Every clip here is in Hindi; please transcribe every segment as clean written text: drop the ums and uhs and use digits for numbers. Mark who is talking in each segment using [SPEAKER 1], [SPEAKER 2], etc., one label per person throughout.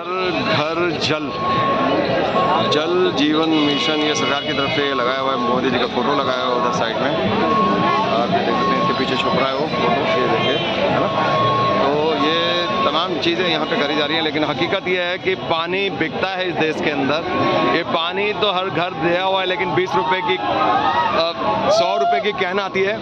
[SPEAKER 1] घर जल जल जीवन मिशन ये सरकार की तरफ से लगाया हुआ है। मोदी जी का फोटो लगाया हुआ है उधर साइड में, आप देख सकते हैं इसके पीछे छुप रहा है वो फोटो, ये देखिए, है ना। तो ये तमाम चीज़ें यहाँ पे करी जा रही हैं, लेकिन हकीकत ये है कि पानी बिकता है इस देश के अंदर। ये पानी तो हर घर दिया हुआ है, लेकिन 20 रुपए की 100 रुपए की कैन आती है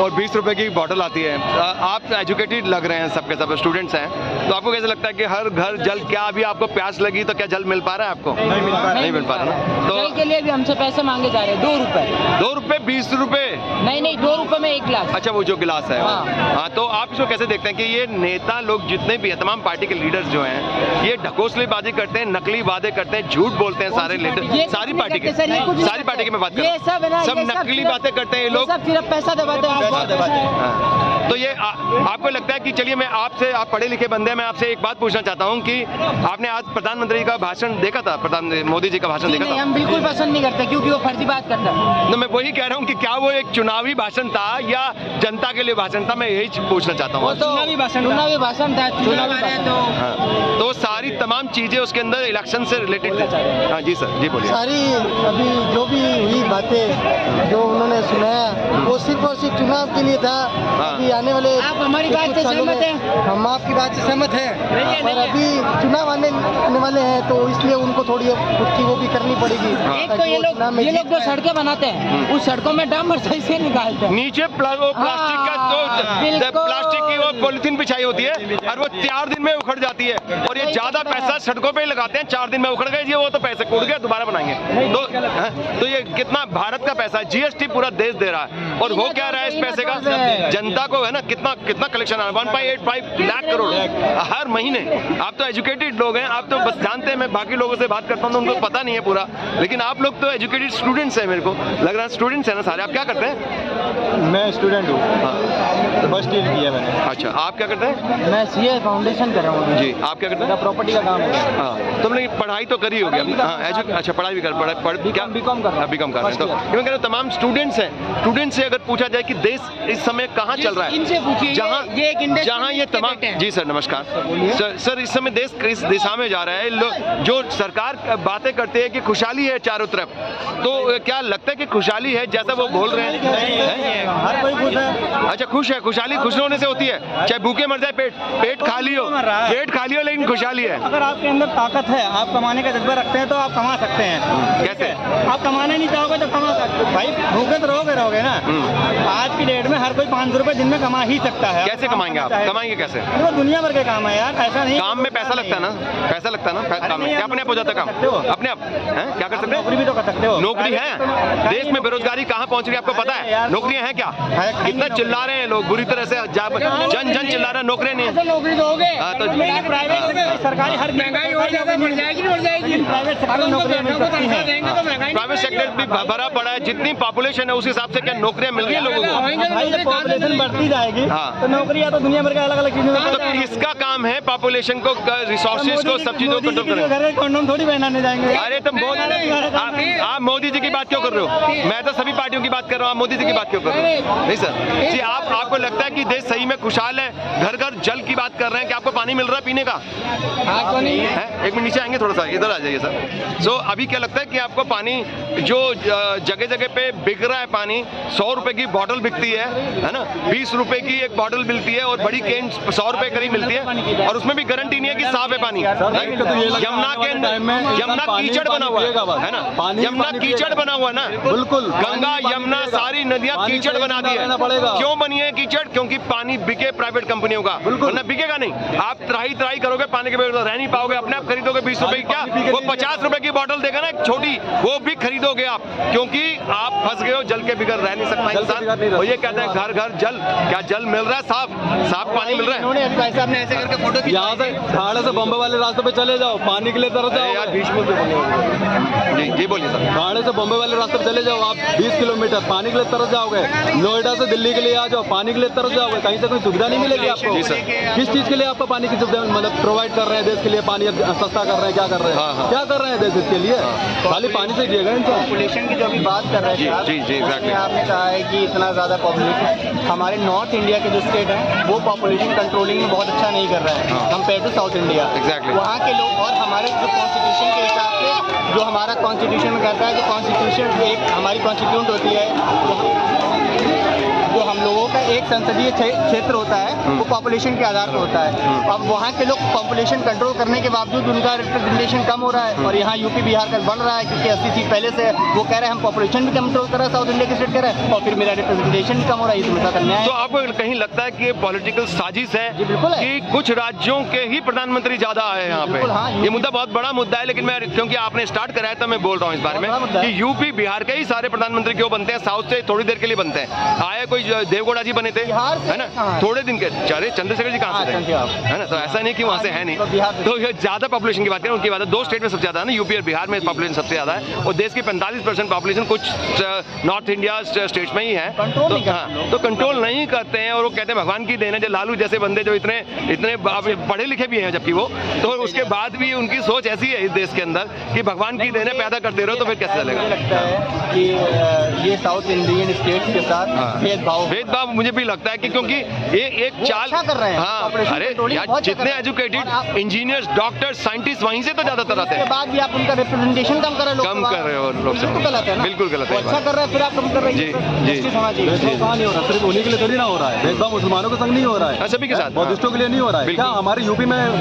[SPEAKER 1] और 20 रुपए की बॉटल आती है। आप एजुकेटेड लग रहे हैं, सबके सब स्टूडेंट्स हैं, तो आपको कैसे लगता है कि हर घर जल, क्या अभी आपको प्यास लगी तो क्या जल मिल पा रहा है आपको? नहीं मिल पा रहा ना। तो
[SPEAKER 2] जल के लिए भी हमसे पैसे मांगे जा रहे हैं, 2 रुपए।
[SPEAKER 1] 2 रुपए 20 रुपए?
[SPEAKER 2] नहीं 2 रुपए में 1 गिलास।
[SPEAKER 1] अच्छा, वो जो गिलास है। हाँ, तो आप इसको कैसे देखते हैं कि ये नेता लोग जितने भी हैं, तमाम पार्टी के लीडर्स जो हैं, ये ढकोसलेबाजी करते हैं, नकली वादे करते हैं, झूठ बोलते हैं सारे लीडर, सारी पार्टी के, सारी पार्टी की मैं बात कर रहा हूं, सब नकली बातें करते हैं ये लोग,
[SPEAKER 2] सिर्फ पैसा दबाते हैं।
[SPEAKER 1] तो ये आपको लगता है कि, चलिए मैं आपसे, आप पढ़े लिखे बंदे हैं, मैं आपसे एक बात पूछना चाहता हूं कि आपने आज प्रधानमंत्री का भाषण देखा था, प्रधानमंत्री मोदी जी का भाषण देखा था?
[SPEAKER 2] हम बिल्कुल पसंद नहीं करते, क्योंकि वो फर्जी बात करता है।
[SPEAKER 1] तो मैं वही कह रहा हूं कि क्या वो एक चुनावी भाषण था या जनता के लिए भाषण था, मैं यही पूछना चाहता हूँ।
[SPEAKER 2] चुनावी भाषण था।
[SPEAKER 1] तो सारी तमाम चीजें उसके अंदर इलेक्शन से रिलेटेड थी। हाँ जी सर, जी बोलिए।
[SPEAKER 3] सारी अभी जो भी हुई बातें जो उन्होंने सुनाया, वो सिर्फ और सिर्फ चुनाव के लिए था। अभी आने वाले,
[SPEAKER 2] आप हमारी बात से सहमत हैं?
[SPEAKER 3] हम आपकी बात से सहमत हैं, और अभी चुनाव आने वाले हैं, तो इसलिए उनको थोड़ी खुद की वो भी करनी पड़ेगी।
[SPEAKER 2] एक तो ये लोग जो सड़कें बनाते हैं, उस सड़कों में डामर सही से निकालते हैं,
[SPEAKER 1] नीचे प्लास्टिक का तो प्लास्टिक की वो पॉलिथीन बिछाई होती है और वो 4 दिन में उखड़ जाती है, और ये ज्यादा पैसा सड़कों पे ही लगाते हैं। 4 दिन में उखड़ गए, वो तो पैसे कूद गए, दोबारा बनाएंगे। तो ये कितना भारत का पैसा, जीएसटी पूरा देश दे रहा है, और वो क्या रहा है इस पैसे का? जनता को, है ना, कितना कलेक्शन आ रहा है, 1.85 लाख करोड़ हर महीने। आप तो एजुकेटेड लोग हैं, आप तो बस जानते हैं, मैं बाकी लोगों से बात करता हूँ तो उनको पता नहीं है पूरा, लेकिन आप लोग तो एजुकेटेड स्टूडेंट्स हैं, मेरे को लग रहा है स्टूडेंट्स हैं ना सारे। आप क्या करते हैं?
[SPEAKER 3] मैं स्टूडेंट हूँ,
[SPEAKER 1] फर्स्ट ईयर किया मैंने। अच्छा, आप क्या करते हैं?
[SPEAKER 3] मैं सीए फाउंडेशन कर रहा हूँ
[SPEAKER 1] जी। आप क्या करते हैं?
[SPEAKER 3] प्रॉपर्टी का काम है।
[SPEAKER 1] हाँ, तुमने पढ़ाई तो करी होगी। अच्छा, पढ़ाई भी क्या बीकॉम कर रहे हैं। तो मैं कह रहा हूँ तमाम स्टूडेंट्स हैं, स्टूडेंट से अगर पूछा जाए कि देश इस समय कहाँ चल रहा है,
[SPEAKER 2] इनसे पूछिए,
[SPEAKER 1] जहाँ ये तमाम, जी सर नमस्कार सर, इस समय देश किस दिशा में जा रहा है? जो सरकार बातें करते हैं कि खुशहाली है चारों तरफ, तो क्या लगता है कि खुशहाली है जैसा वो बोल रहे हैं?
[SPEAKER 3] हर कोई खुश है।
[SPEAKER 1] अच्छा, खुश है। खुशहाली खुश होने से होती है, चाहे भूखे मर जाए, पेट खाली हो, लेकिन खुशहाली है।
[SPEAKER 3] अगर आपके अंदर ताकत है, आप कमाने का जज्बा रखते हैं, तो आप कमा सकते हैं।
[SPEAKER 1] कैसे?
[SPEAKER 3] आप कमाना नहीं चाहोगे तो कमा सकते भाई, भूखे तो रहोगे ना। आज की डेट में हर कोई 500 रुपए दिन में कमा ही सकता है।
[SPEAKER 1] कैसे कमाएंगे आप? कमाएंगे कैसे?
[SPEAKER 3] वो दुनिया भर के काम है यार, ऐसा नहीं।
[SPEAKER 1] काम में पैसा लगता है ना, पैसा लगता है ना, काम में क्या अपने आप हो जाता है काम? अपने आप क्या कर सकते हैं?
[SPEAKER 3] नौकरी भी तो कर सकते हो।
[SPEAKER 1] नौकरी है, देश में बेरोजगारी कहाँ पहुँच रही है आपको पता है? नौकरियाँ हैं क्या? कितना चिल्ला रहे हैं लोग बुरी तरह से, जन चिल्ला रहा है, नौकरियाँ नहीं है।
[SPEAKER 2] नौकरी तो हो गए,
[SPEAKER 1] तो
[SPEAKER 3] प्राइवेट सरकारी हर
[SPEAKER 2] महंगाई हो जाएगी, बढ़ जाएगी।
[SPEAKER 3] प्राइवेट सेक्टर में नौकरियां मिल सकती हैं।
[SPEAKER 1] प्राइवेट सेक्टर भी भरा पड़ा है, जितनी पॉपुलेशन है उस हिसाब से क्या नौकरियां मिल रही है लोगों को?
[SPEAKER 3] पॉपुलेशन बढ़ती जाएगी, तो नौकरियां तो दुनिया भर के अलग अलग चीजों में।
[SPEAKER 1] तो किसका काम है पॉपुलेशन को, रिसोर्सेज को, सब चीजों को कंट्रोल करना?
[SPEAKER 3] घर के कंडोम थोड़ी पहनाने जाएंगे।
[SPEAKER 1] अरे तो आप मोदी जी की बात क्यों कर रहे हो? मैं तो सभी पार्टियों की बात कर रहा हूँ, आप मोदी जी की बात क्यों कर रहे हो? नहीं सर जी, आपको लगता है कि देश सही में खुशहाल है? घर घर जल की बात कर रहे हैं कि आपको पानी मिल रहा है पीने का?
[SPEAKER 2] नहीं
[SPEAKER 1] है। एक मिनट नीचे आएंगे, थोड़ा सा इधर आ जाइए सर। सो अभी क्या लगता है कि आपको पानी जो जगह जगह पे बिक रहा है, पानी 100 रुपए की बॉटल बिकती है ना, 20 रुपए की एक बॉटल मिलती है, और बड़ी केन 100 रुपए करीब मिलती है, और उसमें भी गारंटी नहीं है कि साफ है पानी। यमुना के अंदर, यमुना कीचड़ बना हुआ है ना, यमुना कीचड़ बना हुआ है ना, बिल्कुल। गंगा यमुना सारी नदियां कीचड़ बना दी है। क्यों बनी है कीचड़? क्योंकि पानी बिके प्राइवेट कंपनियों का, वरना बिकेगा नहीं। आप त्राही करोगे पानी के बगैर रह नहीं पाओगे, अपने आप खरीदोगे 20 रुपए की, क्या वो 50 रुपए की बोतल देगा ना एक छोटी, वो भी खरीदोगे आप, क्योंकि आप फंस गए हो, जल के बिगड़ रह नहीं सकता इंसान। वो ये कहते हैं घर घर जल, क्या जल मिल रहा है? साफ पानी मिल रहा है?
[SPEAKER 3] भाई साहब ने ऐसे करके फोटो यहाँ से ठाणे से बॉम्बे वाले रास्ते पे चले जाओ, पानी के लिए तरस जाओ
[SPEAKER 1] यार, बीच में जी बोलिए सर।
[SPEAKER 3] ठाणे से बॉम्बे वाले रास्ते पे चले जाओ आप, 20 किलोमीटर, पानी के लिए तरस जाओगे। नोएडा से दिल्ली के लिए आ जाओ, पानी के लिए तरस जाओगे, कहीं से कोई सुविधा नहीं मिलेगी आपको। किस चीज के लिए आपको पानी की सुविधा मतलब प्रोवाइड
[SPEAKER 4] कर रहे हैं देश के लिए, पानी सस्ता कर रहे हैं, क्या कर रहे हैं, क्या कर रहे हैं देश इसके लिए, खाली पानी से जिएगा इंसान।
[SPEAKER 3] पॉपुलेशन की जो अभी बात कर रहे हैं
[SPEAKER 1] जी, exactly.
[SPEAKER 3] आपने कहा है कि इतना ज़्यादा पॉपुलेशन, हमारे नॉर्थ इंडिया के जो स्टेट हैं वो पॉपुलेशन कंट्रोलिंग में बहुत अच्छा नहीं कर रहे हैं compare to South India.
[SPEAKER 1] Exactly.
[SPEAKER 3] वहाँ के लोग और हमारे जो कॉन्स्टिट्यूशन के हिसाब से, जो हमारा कॉन्स्टिट्यूशन में कहता है कि कॉन्स्टिट्यूशन एक हमारी कॉन्स्टिट्यूंट होती है, जो हम लोगों का एक संसदीय क्षेत्र होता है वो पॉपुलेशन के आधार पर होता है। अब वहाँ के लोग पॉपुलेशन कंट्रोल करने के बावजूद उनका रिप्रेजेंटेशन कम हो रहा है, और यहाँ यूपी बिहार का बढ़ रहा है क्योंकि 80 सीट पहले से वो कह रहे हैं हम पॉपुलेशन भी कंट्रोल कर रहे हैं, साउथ इंडिया के स्टेट कह रहे हैं, और फिर मेरा रिप्रेजेंटेशन भी कम हो रहा है, इसमें साथ अन्याय
[SPEAKER 1] तो
[SPEAKER 3] है।
[SPEAKER 1] आपको कहीं लगता है कि ये पॉलिटिकल साजिश है
[SPEAKER 3] जी, बिल्कुल है।
[SPEAKER 1] कि कुछ राज्यों के ही प्रधानमंत्री ज्यादा है यहाँ पे?
[SPEAKER 3] बिल्कुल, हाँ,
[SPEAKER 1] ये मुद्दा बहुत बड़ा मुद्दा है, लेकिन मैं क्योंकि आपने स्टार्ट कराया तो मैं बोल रहा हूँ इस बारे में
[SPEAKER 3] बहुत बड़ा मुद्दा है।
[SPEAKER 1] कि यूपी बिहार के ही सारे प्रधानमंत्री क्यों बनते हैं, साउथ से थोड़ी देर के लिए बनते हैं। आए कोई देवगौड़ा जी बने थे,
[SPEAKER 3] बिहार से
[SPEAKER 1] है ना,
[SPEAKER 3] कहाँ है?
[SPEAKER 1] थोड़े दिन के, चारे चंद्रशेखर जी कहाँ से थे, है ना, तो ऐसा नहीं कि वहाँ से है नहीं।
[SPEAKER 3] तो बिहार से-
[SPEAKER 1] तो ये ज्यादा पॉपुलेशन की बात करें, उनकी बात है, दो स्टेट में सबसे ज्यादा है ना, यूपी और बिहार में पॉपुलेशन सबसे ज्यादा है, और देश की 45% पॉपुलेशन कुछ नॉर्थ इंडिया स्टेट्स में ही है।
[SPEAKER 3] कंट्रोल
[SPEAKER 1] तो
[SPEAKER 3] नहीं करते
[SPEAKER 1] हाँ, तो कंट्रोल नहीं करते हैं, और वो कहते हैं भगवान की देन है, जो लालू जैसे बंदे जो इतने इतने पढ़े लिखे भी हैं जबकि वो, तो उसके बाद भी उनकी सोच ऐसी है इस देश के अंदर कि भगवान की देने पैदा करते रहो तो फिर कैसे चलेगा।
[SPEAKER 3] मुझे लगता है कि ये साउथ इंडियन स्टेट्स के साथ
[SPEAKER 1] भेदभाव मुझे भी लगता है कि क्योंकि ये एक
[SPEAKER 3] वो
[SPEAKER 1] चाल,
[SPEAKER 3] अच्छा कर रहे हैं।
[SPEAKER 1] हाँ,
[SPEAKER 3] Population
[SPEAKER 1] अरे
[SPEAKER 3] controlling
[SPEAKER 1] यार
[SPEAKER 3] बहुत अच्छा
[SPEAKER 1] जितने
[SPEAKER 3] कर रहे हैं।
[SPEAKER 1] एजुकेटेड
[SPEAKER 3] और आप-
[SPEAKER 1] इंजीनियर्स, डॉक्टर, साइंटिस्ट वहीं से तो ज्यादातर आते
[SPEAKER 3] उसके
[SPEAKER 1] हैं।
[SPEAKER 3] बाद भी आप उनका रिप्रेजेंटेशन कम कर रहे हो,
[SPEAKER 1] कम कर रहे हो लोकसभा।
[SPEAKER 3] बिल्कुल गलत है ना,
[SPEAKER 1] बिल्कुल गलत है
[SPEAKER 3] वो
[SPEAKER 1] ये
[SPEAKER 3] अच्छा
[SPEAKER 1] बात।
[SPEAKER 3] कर रहे हैं फिर आप कम कर रहे
[SPEAKER 1] जी,
[SPEAKER 3] हैं,
[SPEAKER 1] जी।
[SPEAKER 3] justice होना चाहिए।
[SPEAKER 4] भेदभाव कहाँ नहीं हो रहा, सिर्फ उन्हीं के लिए थोड़ी ना हो रहा है भेदभाव, मुसलमानों के संग नहीं हो रहा है,
[SPEAKER 1] सभी के साथ,
[SPEAKER 4] बौद्धिस्टों के लिए नहीं हो रहा है।
[SPEAKER 1] बिल्कुल।
[SPEAKER 4] क्या हमारे यूपी में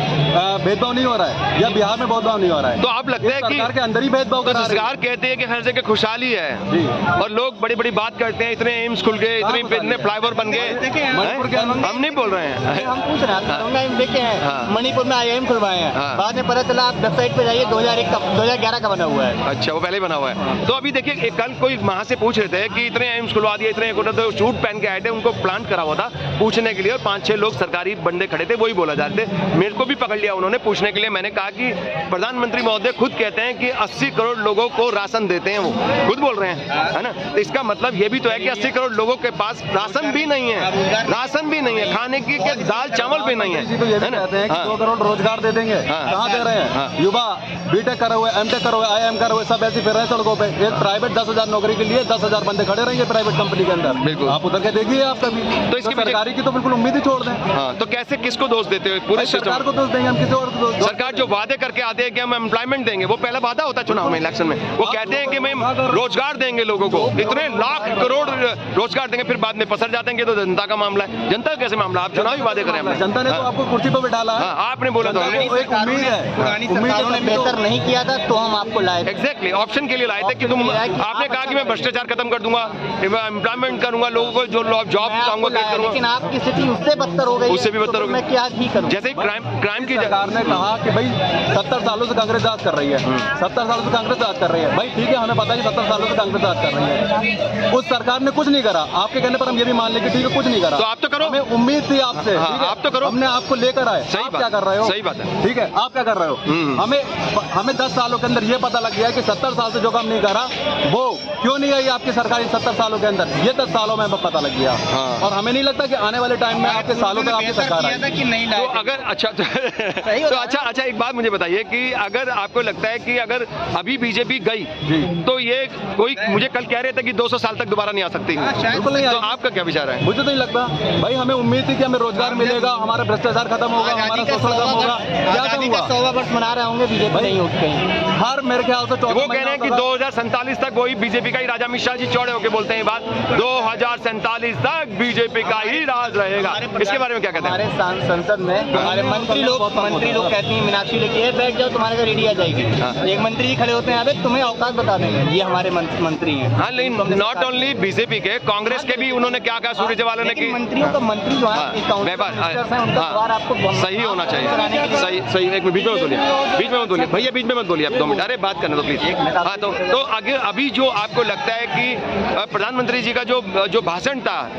[SPEAKER 4] भेदभाव नहीं हो रहा है, या बिहार में भेदभाव नहीं हो रहा है?
[SPEAKER 1] तो आप लगता है कि
[SPEAKER 4] सरकार के अंदर ही भेदभाव
[SPEAKER 1] तो
[SPEAKER 4] करा रही है।
[SPEAKER 1] सरकार कहते हैं कि हर जगह खुशहाली है,
[SPEAKER 4] जी।
[SPEAKER 1] और लोग बड़ी बड़ी बात करते हैं, इतने एम्स खुल गए,
[SPEAKER 4] कहाँ
[SPEAKER 1] इतने
[SPEAKER 4] खुशहाली है?
[SPEAKER 1] फ्लाईओवर बन गए,
[SPEAKER 4] मणिपुर के अंदर-
[SPEAKER 1] हम नहीं बोल रहे हैं।
[SPEAKER 3] हम पूछ रहे हैं, दंगा हम देखे हैं,
[SPEAKER 1] हाँ।
[SPEAKER 3] मणिपुर में IIM खुलवाए हैं,
[SPEAKER 1] हाँ।
[SPEAKER 3] बाद में पता चला आप वेबसाइट पे जाइए 2011 का बना हुआ है।
[SPEAKER 1] अच्छा, वो पहले ही बना हुआ है। तो अभी देखिए, एक कल कोई वहां से पूछ रहे थे कि इतने एम्स खुलवा दिए, इतने तो सूट पहन के आए थे, उनको प्लांट करा हुआ था पूछने के लिए, और 5-6 लोग सरकारी बंदे खड़े थे, वही बोला जा रहे थे। मेरे को भी पकड़ लिया उन्होंने पूछने के लिए। मैंने कहा कि प्रधानमंत्री महोदय खुद कहते हैं कि 80 करोड़ लोगों को राशन देते हैं, वो खुद बोल रहे हैं, है ना। तो इसका मतलब ये भी तो है कि 80 करोड़ लोगों के पास राशन भी नहीं है, राशन भी नहीं है, खाने की क्या दाल चावल भी नहीं
[SPEAKER 4] जी, तो ये
[SPEAKER 1] है,
[SPEAKER 4] भी
[SPEAKER 1] है ना।
[SPEAKER 4] कहते हैं कि
[SPEAKER 1] हाँ।
[SPEAKER 4] 2 करोड़ रोजगार दे देंगे,
[SPEAKER 1] हाँ।
[SPEAKER 4] कहाँ दे रहे
[SPEAKER 1] हाँ।
[SPEAKER 4] हैं? युवा बीटेक करे हुए, एमटेक करे हुए, IIM करे हुए सब ऐसे फिर रहे हैं सड़कों पे। एक प्राइवेट 10,000 नौकरी के लिए 10,000 बंदे खड़े रहेंगे प्राइवेट कंपनी के अंदर।
[SPEAKER 1] बिल्कुल।
[SPEAKER 4] आप उधर के देखिए आप कभी,
[SPEAKER 1] तो इसके पीछे-
[SPEAKER 4] सरकारी की तो बिल्कुल उम्मीद ही छोड़ दें।
[SPEAKER 1] हाँ, तो कैसे किसको दोष देते हो पूरे
[SPEAKER 4] भाई सरकार
[SPEAKER 1] सिस्टम?
[SPEAKER 4] को दोष देंगे हम, किसी और को दोष-
[SPEAKER 1] सरकार जो वादे करके आते हैं कि हम एम्प्लॉयमेंट देंगे, वो पहला वादा होता है चुनाव में, इलेक्शन में। वो कहते हैं कि मैं रोजगार देंगे लोगों को, इतने लाख करोड़ रोजगार देंगे, फिर बाद में पसर जाते हैं कि तो जनता का मामला है। जनता का कैसे मामला? आप चुनावी वादे करें हमने।
[SPEAKER 4] जनता ने तो
[SPEAKER 1] हाँ,
[SPEAKER 4] आपको कुर्सी पर बिठाला है।
[SPEAKER 1] हाँ, आपने बोला था।
[SPEAKER 4] वो एक उम्मीद है,
[SPEAKER 3] पुरानी
[SPEAKER 4] उम्मीद
[SPEAKER 3] सरकारों ने
[SPEAKER 4] है तभी तो-
[SPEAKER 3] बेहतर नहीं किया था तो हम आपको लाए थे।
[SPEAKER 1] एग्जैक्टली ऑप्शन के लिए लाए थे कि तुम,
[SPEAKER 3] ऑप्शन के लिए लाए कि
[SPEAKER 1] आपने
[SPEAKER 3] आप
[SPEAKER 1] कहा कि
[SPEAKER 3] अच्छा
[SPEAKER 1] मैं भ्रष्टाचार खत्म कर दूंगा, एम्प्लॉयमेंट करूंगा, लोगों को जो जॉब
[SPEAKER 3] मैं आपको लाया,
[SPEAKER 1] करूंगा।
[SPEAKER 3] लेकिन आपकी स्थिति उससे बदतर हो गई है,
[SPEAKER 1] उससे भी बदतर
[SPEAKER 3] तो
[SPEAKER 1] हो गई।
[SPEAKER 3] मैं क्या ही करूं?
[SPEAKER 1] जैसे क्राइम की
[SPEAKER 4] सरकार ने कहा कि भाई 70 सालों से कांग्रेस राज कर रही है, 70 सालों से कांग्रेस राज कर रही है। भाई ठीक है, हमें पता है कि 70 सालों से कांग्रेस राज कर रही है, उस सरकार ने कुछ नहीं करा। आपके कहने पर हम ये भी मान लें कि ठीक है कुछ नहीं करा,
[SPEAKER 1] तो आप तो करो।
[SPEAKER 4] हमें उम्मीद थी आपसे,
[SPEAKER 1] हाँ,
[SPEAKER 4] ठीक है?
[SPEAKER 1] आप तो करो।
[SPEAKER 4] हमने आपको लेकर आए,
[SPEAKER 1] सही
[SPEAKER 4] आप
[SPEAKER 1] बात
[SPEAKER 4] क्या कर रहे हो?
[SPEAKER 1] सही बात है।
[SPEAKER 4] ठीक है, आप क्या कर रहे हो? हमें 10 सालों के अंदर ये पता लग गया कि 70 साल से जो काम नहीं करा वो क्यों नहीं आई आपकी सरकार इन 70 सालों के अंदर, ये 10 सालों में हमें पता लग गया।
[SPEAKER 1] हाँ।
[SPEAKER 4] और हमें नहीं लगता कि आने वाले टाइम में आपके सालों तक आपकी सरकार आएगी।
[SPEAKER 3] कि नहीं
[SPEAKER 1] तो अगर अच्छा तो अच्छा एक बात मुझे बताइए कि अगर आपको लगता है कि अगर अभी बीजेपी गई तो ये कोई, मुझे कल कह रहे थे कि 200 साल तक दोबारा नहीं आ सकती,
[SPEAKER 4] बिल्कुल नहीं
[SPEAKER 1] तो
[SPEAKER 4] आएगी।
[SPEAKER 1] आपका क्या विचार है?
[SPEAKER 4] मुझे तो नहीं लगता भाई, हमें उम्मीद थी कि हमें रोजगार मिलेगा, हमारा भ्रष्टाचार खत्म होगा, हमारा शोषण कम होगा। क्या
[SPEAKER 3] आजादी
[SPEAKER 4] कम
[SPEAKER 3] का
[SPEAKER 4] हुआ?
[SPEAKER 3] 100वां वर्ष मना रहे होंगे, बीजेपी नहीं उठ गई।
[SPEAKER 4] हर मेरे ख्याल से 14
[SPEAKER 1] वो कह रहे हैं कि 2047 तक वही बीजेपी का ही राजा, अमित शाह जी चौड़े होकर बोलते हैं ये बात, 2047 तक बीजेपी का ही राज रहेगा। इसके बारे में क्या कहते
[SPEAKER 3] हमारे
[SPEAKER 1] हैं?
[SPEAKER 3] संसद में हमारे मंत्री लोग कहती हैं मीनाक्षी लेके ये बैठ जाओ, तुम्हारे घर रेडी आ जाएगी।
[SPEAKER 1] हाँ।
[SPEAKER 3] एक मंत्री जी खड़े होते हैं, अबे तुम्हें औकात बता देंगे, ये हमारे मंत्री हैं।
[SPEAKER 1] हाँ, लेकिन नॉट ओनली बीजेपी के, कांग्रेस के भी उन्होंने क्या कहा सूरजेवाला ने
[SPEAKER 3] लेकिन
[SPEAKER 1] कि
[SPEAKER 3] मंत्रियों का मंत्री जो
[SPEAKER 1] हाँ,
[SPEAKER 3] है काउंसिल
[SPEAKER 1] व्यापार,
[SPEAKER 3] मिनिस्टर्स हैं, उनका
[SPEAKER 1] हाँ,
[SPEAKER 3] द्वार आपको
[SPEAKER 1] सही होना
[SPEAKER 3] कराने के
[SPEAKER 1] चाहिए।
[SPEAKER 3] लिए-
[SPEAKER 1] सही सही, एक मिनट बीच में मत बोलिए, बीच में मत बोलिए भैया, बीच में मत बोलिए आप 2 मिनट, अरे बात करने दो प्लीज। हाँ, तो आगे अभी जो आपको लगता है कि प्रधानमंत्री जी का जो भाषण था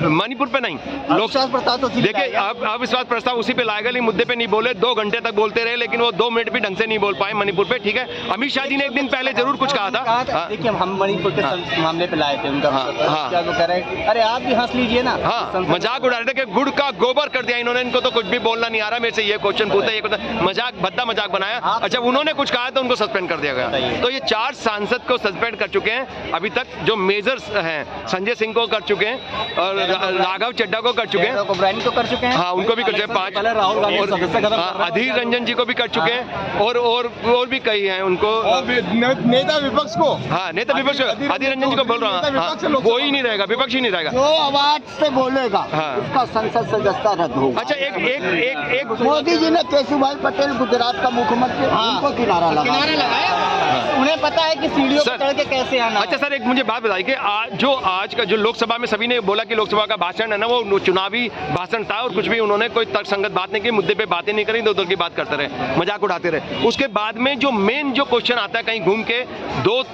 [SPEAKER 1] मणिपुर पे नहीं,
[SPEAKER 3] अविश्वास प्रस्ताव तो सीधे
[SPEAKER 1] देखिए
[SPEAKER 3] लाएगा।
[SPEAKER 1] अब अविश्वास प्रस्ताव उसी पे लाएगा, लेकिन मुद्दे पे नहीं बोले, 2 घंटे तक बोलते रहे, लेकिन वो 2 मिनट भी ढंग से नहीं बोल पाए मणिपुर पे। ठीक है, अमित शाह जी ने एक दिन पहले जरूर कुछ कहा था। हाँ,
[SPEAKER 3] देखिए हम मणिपुर के मामले पे लाए थे उनका,
[SPEAKER 1] हाँ, हाँ।
[SPEAKER 3] क्या वो कह कर रहे। अरे आप भी हंस लीजिए ना।
[SPEAKER 1] हाँ, मजाक उड़ा रहे थे कि गुड़ का गोबर कर दिया इन्होंने, इनको तो कुछ भी बोलना नहीं आ रहा, मेरे से ये क्वेश्चन पूछते, ये क्वेश्चन, मजाक, भद्दा मजाक बनाया। अच्छा, उन्होंने कुछ कहा तो उनको सस्पेंड कर दिया गया। तो ये 4 सांसद को सस्पेंड कर चुके हैं अभी तक, जो मेजर्स हैं, संजय सिंह को कर चुके हैं और राघव चड्ढा को कर चुके हैं,
[SPEAKER 3] ओब्रायन को कर चुके हैं।
[SPEAKER 1] हाँ, उनको भी कर चुके हैं 5।
[SPEAKER 4] पहले राहुल गांधी
[SPEAKER 1] और
[SPEAKER 4] सदस्य खत्म कर रहे हैं।
[SPEAKER 1] अधीर रंजन जी को भी कर चुके हैं और भी कई हैं उनको।
[SPEAKER 5] नेता विपक्ष को,
[SPEAKER 1] हाँ, नेता विपक्ष, अधीर रंजन जी को बोल रहा हूँ, हाँ, वो ही नहीं रहेगा, विपक्ष ही नहीं रहेगा।
[SPEAKER 5] जो आवाज से बोलेगा
[SPEAKER 1] हाँ।
[SPEAKER 5] उसका संसद सदस्यता रद्द होगा।
[SPEAKER 1] अच्छा, एक
[SPEAKER 5] मोदी जी ने केशुभाई पटेल गुजरात का मुख्यमंत्री, उनको किनारा लगाया।
[SPEAKER 3] उन्हें पता है कि सीढ़ियों
[SPEAKER 1] सर,
[SPEAKER 3] पर चढ़ के कैसे आना।
[SPEAKER 1] अच्छा सर, एक मुझे बात बताइए कि आज का जो लोकसभा में सभी ने बोला कि लोकसभा का भाषण है ना, वो चुनावी भाषण था और कुछ भी उन्होंने कोई तर्कसंगत बात नहीं की, मुद्दे पे बातें नहीं करी, इधर उधर की बात करते रहे, मजाक उड़ाते रहे। उसके बाद में जो मेन जो क्वेश्चन आता है कहीं घूम के,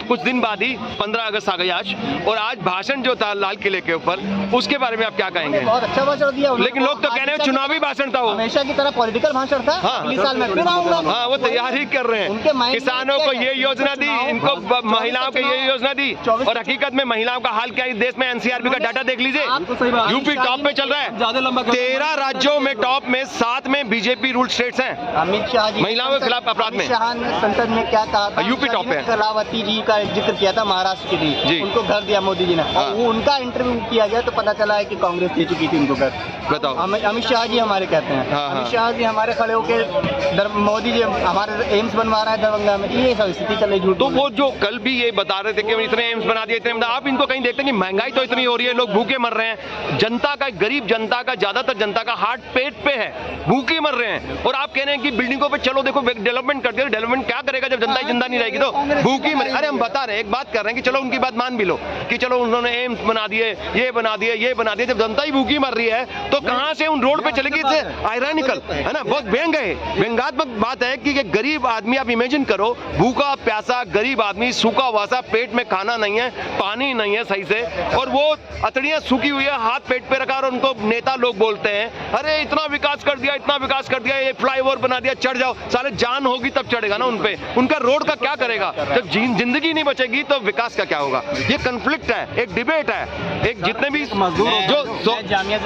[SPEAKER 1] कुछ दिन बाद ही 15 अगस्त आ गई आज, और आज भाषण जो था लाल किले के ऊपर, उसके बारे में आप क्या कहेंगे?
[SPEAKER 3] बहुत अच्छा भाषण दिया उन्होंने।
[SPEAKER 1] लेकिन लोग तो कह रहे हैं चुनावी भाषण था वो,
[SPEAKER 3] हमेशा की तरह पॉलिटिकल भाषण था।
[SPEAKER 1] हाँ।
[SPEAKER 3] अगले साल में फिर आऊंगा।
[SPEAKER 1] हाँ, वो तैयारी कर रहे
[SPEAKER 3] उनके
[SPEAKER 1] हैं,
[SPEAKER 3] माइंड
[SPEAKER 1] किसानों को ये योजना दी, इनको महिलाओं को ये योजना दी,
[SPEAKER 3] 24
[SPEAKER 1] और हकीकत में महिलाओं का हाल क्या है इस देश में? एनसीआरबी का डाटा देख लीजिए,
[SPEAKER 4] आपको सही बात है।
[SPEAKER 1] यूपी टॉप में चल रहा है,
[SPEAKER 4] ज्यादा लंबा
[SPEAKER 1] 13 राज्यों में टॉप में, 7 में बीजेपी रूल स्टेट्स हैं।
[SPEAKER 3] अमित शाह जी
[SPEAKER 1] महिलाओं के खिलाफ अपराध में।
[SPEAKER 3] अमित शाह ने संसद में क्या कहा था?
[SPEAKER 1] यूपी टॉप पे है।
[SPEAKER 3] कलावती जी का जिक्र किया था, महाराष्ट्र की
[SPEAKER 1] जी।
[SPEAKER 3] थी, उनको घर दिया मोदी जी ने।
[SPEAKER 1] हाँ।
[SPEAKER 3] और वो उनका इंटरव्यू किया गया तो पता चला है कि कांग्रेस दे चुकी थी उनको घर।
[SPEAKER 1] बताओ।
[SPEAKER 3] अमित शाह जी हमारे कहते हैं,
[SPEAKER 1] हाँ, हाँ।
[SPEAKER 3] अमित शाह जी हमारे खड़े होके मोदी जी हमारे एम्स बनवा रहा है दरभंगा में, ये सब स्थिति चल रही। झूठ
[SPEAKER 1] तो वो जो कल भी ये बता रहे थे कि इतने एम्स बना दिए, इतने, आप इनको कहीं देखते हैं कि महंगाई तो इतनी हो रही है, लोग भूखे मर रहे हैं, जनता का, गरीब जनता का, ज्यादातर जनता का हार्ट पेट पे है, भूखे मर रहे हैं, और आप कह रहे हैं कि बिल्डिंगों पे चलो देखो डेवलपमेंट कर दिया। डेवलपमेंट क्या करेगा जब जनता ही जिंदा नहीं रहेगी? तो भूखी मरे। अरे हम बता रहे हैं, एक बात कर रहे हैं कि चलो उनकी बात मान भी लो कि चलो उन्होंने एम्स बना दिए, ये बना दिए, ये बना दिए, जब जनता ही भूखी मर रही है तो कहां से उन रोड पे चलेगी? आयरनिकल है ना, बहुत व्यंग्यात्मक बात है कि गरीब आदमी, आप इमेजिन करो, भूखा प्यासा गरीब आदमी, सूखा वासा, पेट में खाना नहीं है, पानी नहीं है सही से, और वो अतड़ियां सूखी हुई है, हाथ पेट पे रखा, और उनको नेता लोग बोलते हैं अरे इतना विकास कर दिया, इतना विकास कर दिया, ये फ्लाईओवर बना दिया, चढ़ जाओ। साले जान होगी तब चढ़ेगा ना उनपे, उनका रोड का क्या करेगा? जब जिंदगी नहीं बचेगी तो विकास का क्या होगा? ये कन्फ्लिक्ट है, एक डिबेट है, एक जितने भी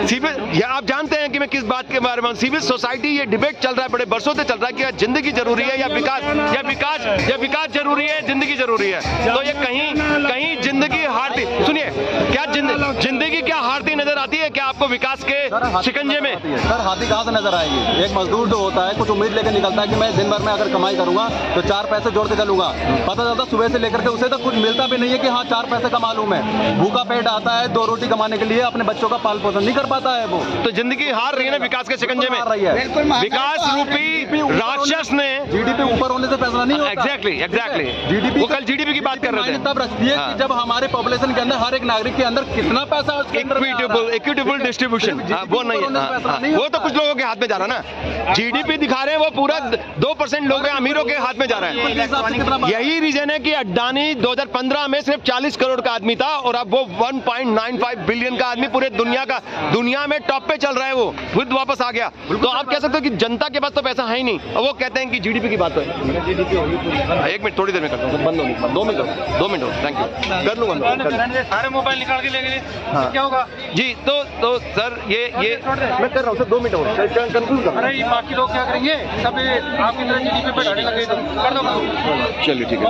[SPEAKER 1] सिविल, आप जानते हैं कि मैं किस बात के बारे में, सिविल सोसाइटी, ये डिबेट चल रहा है, बड़े बरसों से चल रहा है कि जिंदगी जरूरी है या विकास जरूरी है, जिंदगी जरूरी है। तो ये कहीं जिंदगी हारती, सुनिए, क्या जिंदगी क्या हारती नजर आती है क्या आपको विकास के शिकंजे में?
[SPEAKER 4] सर, हाथी कहाँ से नजर आएगी? एक मजदूर जो होता है कुछ उम्मीद लेकर निकलता है कि मैं दिन भर में अगर कमाई करूंगा तो 4 पैसे जोड़ के चलूंगा, पता चलता सुबह से लेकर के उसे तो कुछ मिलता भी नहीं है कि हाँ 4 पैसे का मालूम है, भूखा पेट आता है 2 रोटी कमाने के लिए, अपने बच्चों का पाल पोषण नहीं कर पाता है वो।
[SPEAKER 1] तो जिंदगी हार रही है ना विकास के शिकंजे में, विकास रूपी राक्षस ने।
[SPEAKER 4] जीडीपी ऊपर होने से फैसला नहीं होता।
[SPEAKER 1] एग्जैक्टली
[SPEAKER 4] जीडीपी,
[SPEAKER 1] वो कल जीडीपी की बात कर रहे थे,
[SPEAKER 4] तब रखती है कि जब हमारे पॉपुलेशन के अंदर, हर एक नागरिक के अंदर कितना पैसा,
[SPEAKER 1] इक्विटेबल डिस्ट्रीब्यूशन, वो नहीं, वो तो कुछ लोगों के हाथ में जा रहा है ना। जीडीपी दिखा रहे हैं वो पूरा 2% लोग हैं, अमीरों के हाथ में जा रहा है। यही रीजन है कि अडानी 2015 में सिर्फ 40 करोड़ का आदमी था, और अब वो 1.95 बिलियन का आदमी पूरे दुनिया में टॉप पे चल रहा है, वो खुद वापस आ गया। तो आप कह सकते हो कि जनता के पास तो पैसा है ही नहीं, और वो कहते हैं कि जीडीपी की बात है। 1 मिनट, थोड़ी देर में करता हूँ, बंद होगी, 2 मिनट, थैंक यू, कर लूंगा।
[SPEAKER 6] सारे मोबाइल निकाल के ले गए, क्या होगा
[SPEAKER 1] जी? तो सर ये मैं कर रहा हूँ सर, 2 मिनट और कंक्लूड कर।
[SPEAKER 6] अरे बाकी लोग क्या करेंगे? सब आपकी तरह जीडीपी पे ढाने लगे तो कर दो।
[SPEAKER 1] चलिए ठीक है।